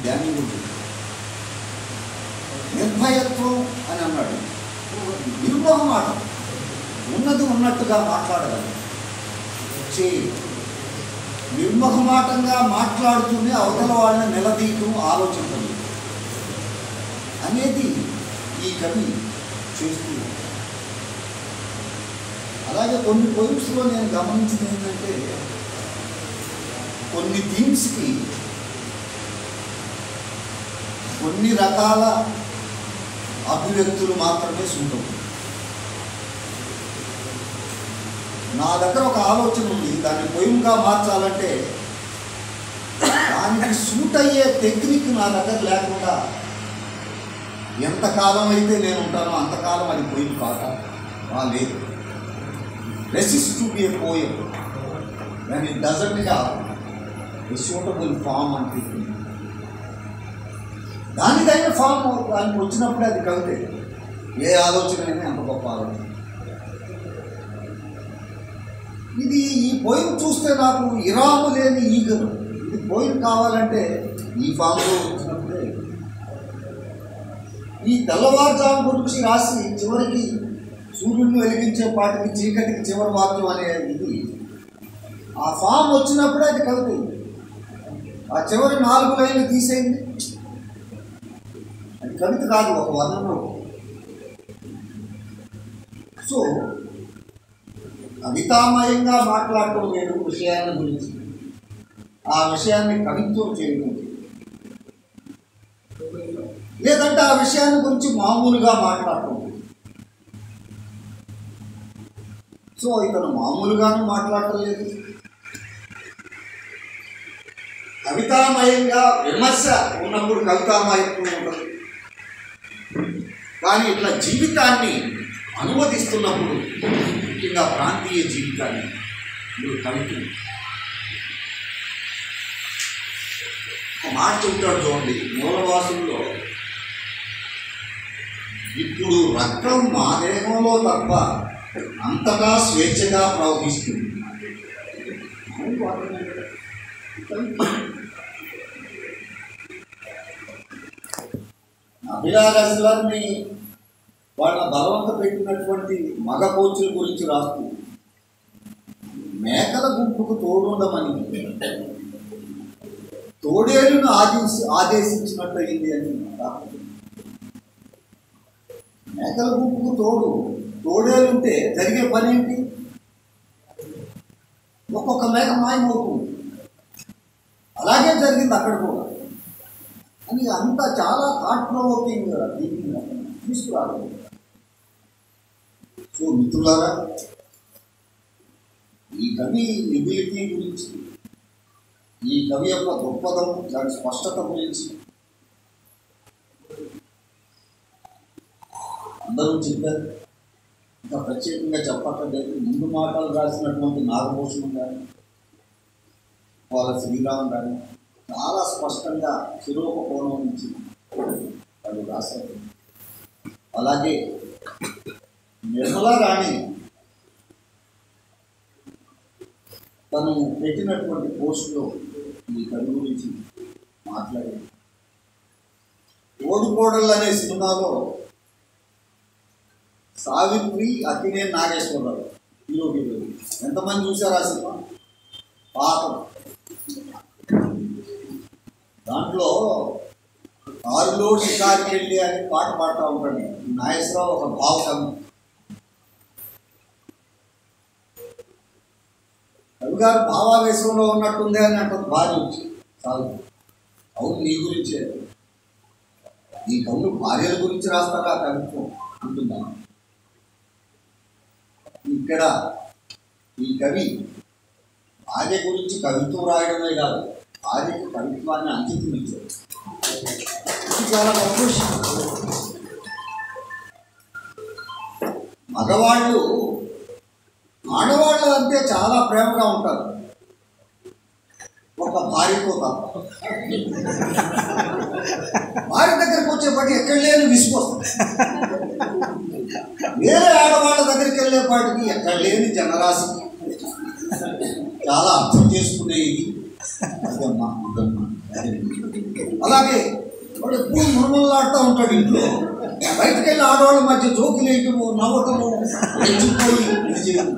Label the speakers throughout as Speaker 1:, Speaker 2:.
Speaker 1: ధ్యానించుడు నిర్భయత్వం అని అన్నాడు. నిర్మోహమాటం, ఉన్నది ఉన్నట్టుగా మాట్లాడగలరు. నిర్మోహమాటంగా మాట్లాడుతూనే అవతల వాళ్ళని నిలదీయటం, ఆలోచించడం అనేది ఈ కవి చేస్తూ. అలాగే కొన్ని పోయిమ్స్లో నేను గమనించింది ఏంటంటే, కొన్ని థీమ్స్కి కొన్ని రకాల అభివ్యక్తులు మాత్రమే సూట్ అవుతుంది. నా దగ్గర ఒక ఆలోచన ఉంది, దాన్ని పోయిమ్గా మార్చాలంటే దానికి సూట్ అయ్యే టెక్నిక్ నా దగ్గర లేకుండా ఎంతకాలం అయితే నేను ఉంటానో అంతకాలం అది పోయిమ్ లేదు. Resist to be a poem when it doesn't have a suitable form and technique. దానిదైన ఫామ్ దానికి వచ్చినప్పుడే అది కవితే. ఏ ఆలోచన అయినా అంత గొప్ప ఆలోచన. ఇది ఈ పోయిం చూస్తే నాకు ఇరాము లేని ఈగలు. ఇది పోయిం కావాలంటే ఈ ఫామ్లో వచ్చినప్పుడే. ఈ తెల్లవారుజాము గురించి రాసి చివరికి సూర్యుడిని వెలిగించే పాటికి చీకటికి చివరి వాక్యం అనేది ఆ ఫామ్ వచ్చినప్పుడే అది కవితే. ఆ చివరి 4 లైన్లు తీసేయండి, అది కవిత కాదు, ఒక వర్ణంలో. సో కవితామయంగా మాట్లాడటం వేరు విషయాన్ని గురించి, ఆ విషయాన్ని కవిత్వం చేయడం, లేదంటే ఆ విషయాన్ని గురించి మామూలుగా మాట్లాడటం. సో ఇతను మామూలుగానూ మాట్లాడటం లేదు, కవితామయంగా విమర్శ ఉన్నప్పుడు కవితామయత్వం ఉంటుంది. కానీ ఇట్లా జీవితాన్ని అనువదిస్తున్నప్పుడు, ముఖ్యంగా ప్రాంతీయ జీవితాన్ని, మీరు కవిత్వం ఒక మాట చెబుతాడు చూడండి మూలవాసుల్లో, ఇప్పుడు రక్తం మా దేహంలో తప్ప అంతటా స్వేచ్ఛగా ప్రవహిస్తుంది. అభిలాషులని వాళ్ళ బలవంత పెట్టినటువంటి మగ కోచుల గురించి రాస్తూ, మేకల గుంపుకు తోడుండమని తోడేలును ఆదేశించినట్టు అయింది అని. మేకల గుంపుకు తోడేలుంటే జరిగే పని ఏంటి? ఒక్కొక్క మేక మాయమవుతుంది. అలాగే జరిగింది అక్కడ కూడా. అని అంతా చాలా థాట్ ప్రొవోకింగ్ థింకింగ్ తీసుకురాలేదు. సో మిత్రులారా, ఈ కవి ఎబిలిటీ గురించి, ఈ కవి యొక్క గొప్పదనం, దాని స్పష్టత గురించి అందరూ చెప్పారు. ఇంకా ప్రత్యేకంగా చెప్పక్కర్లేదు. ముందు మాటలు రాసినటువంటి నాగభూషణం కానీ, వాళ్ళ శ్రీరామ్ కానీ చాలా స్పష్టంగా శిరోప కోణం నుంచి వాళ్ళు రాశారు. అలాగే నిర్మలా రాణి తను పెట్టినటువంటి పోస్టులో ఈ కవి గురించి మాట్లాడారు. ఓడిపోడళ్ళు అనే సినిమాలో సావిత్రి, అక్కినేని నాగేశ్వరరావు హీరో. ఎంతమంది చూశారు ఆ సినిమా? పాపం దాంట్లో కారులో షికారుకి వెళ్ళి అని పాట పాడుతూ ఉంటాడు నాగేశ్వరరావు. ఒక భావకవి. కవి గారు భావావేశంలో ఉన్నట్టుంది అని అంటుంది భార్య వచ్చి. చాలు, అవును నీ గురించే, ఈ కవులు భార్యల గురించి రాస్తారా కవిత్వం అంటున్నాను. ఇక్కడ ఈ కవి భార్య గురించి కవిత్వం రాయడమే కాదు, భార్యకు కవిత్వాన్ని అంకితం ఇచ్చారు. ఇది చాలా గొప్ప విషయం. మగవాళ్ళు ఆడవాళ్ళు అంటే చాలా ప్రేమగా ఉంటారు, ఒక భార్యతో తప్ప. భార్య దగ్గరికి వచ్చేపాటికి ఎక్కడ లేని విసుకొస్తుంది. వేరే ఆడవాళ్ళ దగ్గరికి వెళ్ళేపాటికి ఎక్కడ లేని జనరాశి, చాలా అర్థం చేసుకునే ఇది. అదమ్మా ఇదమ్మా అలాగే వాడు ఎప్పుడు మురమలాడుతూ ఉంటాడు ఇంట్లో. బయటకు వెళ్ళి ఆడవాళ్ళ మధ్య జోకులు వేయటము, నవ్వటము, రెచ్చిపోయి ఇది చేయడం.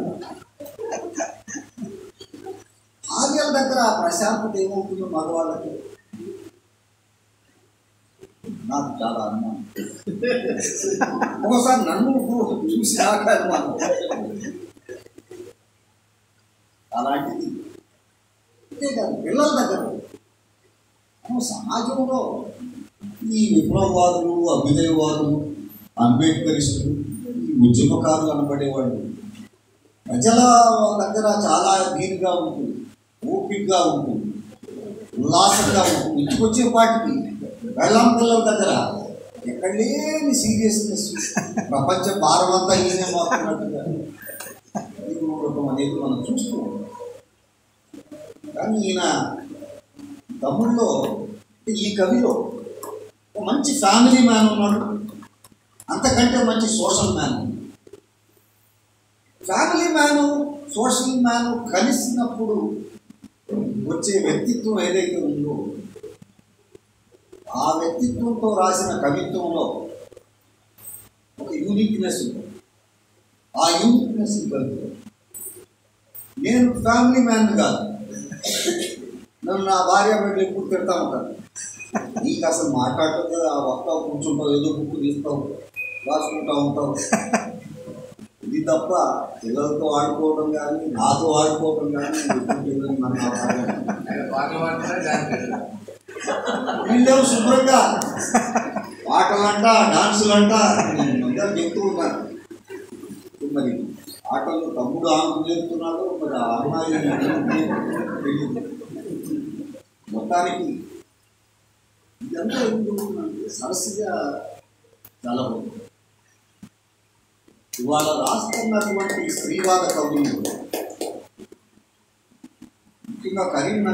Speaker 1: భార్యల దగ్గర ఆ ప్రశాంతత ఏమవుతుందో మగవాళ్ళకి నాకు చాలా అనుమానం. ఒకసారి నన్ను చూసి నాకు అనుమానం. అలాంటిది అంతేకాదు పిల్లల దగ్గర సమాజంలో ఈ విప్లవవాదులు, అభ్యుదయవాదులు, అంబేద్కరిస్టులు, ఈ ఉద్యమకారులు అనబడేవాళ్ళు ప్రజల దగ్గర చాలా దీనిగా ఉంటుంది, ఓపికగా ఉంటుంది, ఉల్లాసంగా ఉంటుంది. ఇంటికొచ్చే పాటికి వెళ్ళాం పిల్లల దగ్గర ఎక్కడ లేని సీరియస్నెస్, ప్రపంచ భారం అంతా ఈయనే మాకున్నట్టుగా అనేది మనం చూస్తూ ఉంటాం. కానీ ఈయన తమ్ముళ్ళలో, ఈ కవిలో మంచి ఫ్యామిలీ మ్యాన్ ఉన్నాడు, అంతకంటే మంచి సోషల్ మ్యాన్ ఉన్నాడు. ఫ్యామిలీ మ్యాను, సోషల్ మ్యాను కలిసినప్పుడు వచ్చే వ్యక్తిత్వం ఏదైతే ఉందో ఆ వ్యక్తిత్వంతో రాసిన కవిత్వంలో ఒక యూనిక్నెస్ ఉంది. ఆ యూనిక్నెస్ కవిత్వం. నేను ఫ్యామిలీ మ్యాన్ కాదు, నన్ను నా భార్య బిడ్డలు ఎప్పుడు తిడతా ఉంటాను. నీకు అసలు మాట్లాడుతుంది, ఆ వస్తావు, కూర్చుంటావు, ఏదో బుక్ తీస్తావు, రాసుకుంటూ ఉంటావు. ఇది తప్ప పిల్లలతో ఆడుకోవడం కానీ, నాతో ఆడుకోవడం కానీ వీళ్ళేమో శుభ్రంగా పాటలంట, డాన్సులంట అందరూ చెప్తూ ఉన్నారు. మరి ఆటలు తమ్ముడు ఆమెకు నేర్పుతున్నాడు, మరి ఆ అమ్మాయి మొత్తానికి ఇదంతా ఎందుకుంటుందంటే సరస్సుగా చాలా బాగుంది. ఇవాళ రాస్తున్నటువంటి స్త్రీవాద కవులు ముఖ్యంగా కరీంనగర్